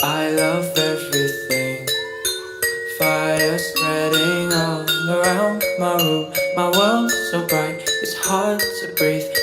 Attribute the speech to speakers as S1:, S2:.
S1: I love everything. Fire spreading all around my room. My world's so bright, it's hard to breathe.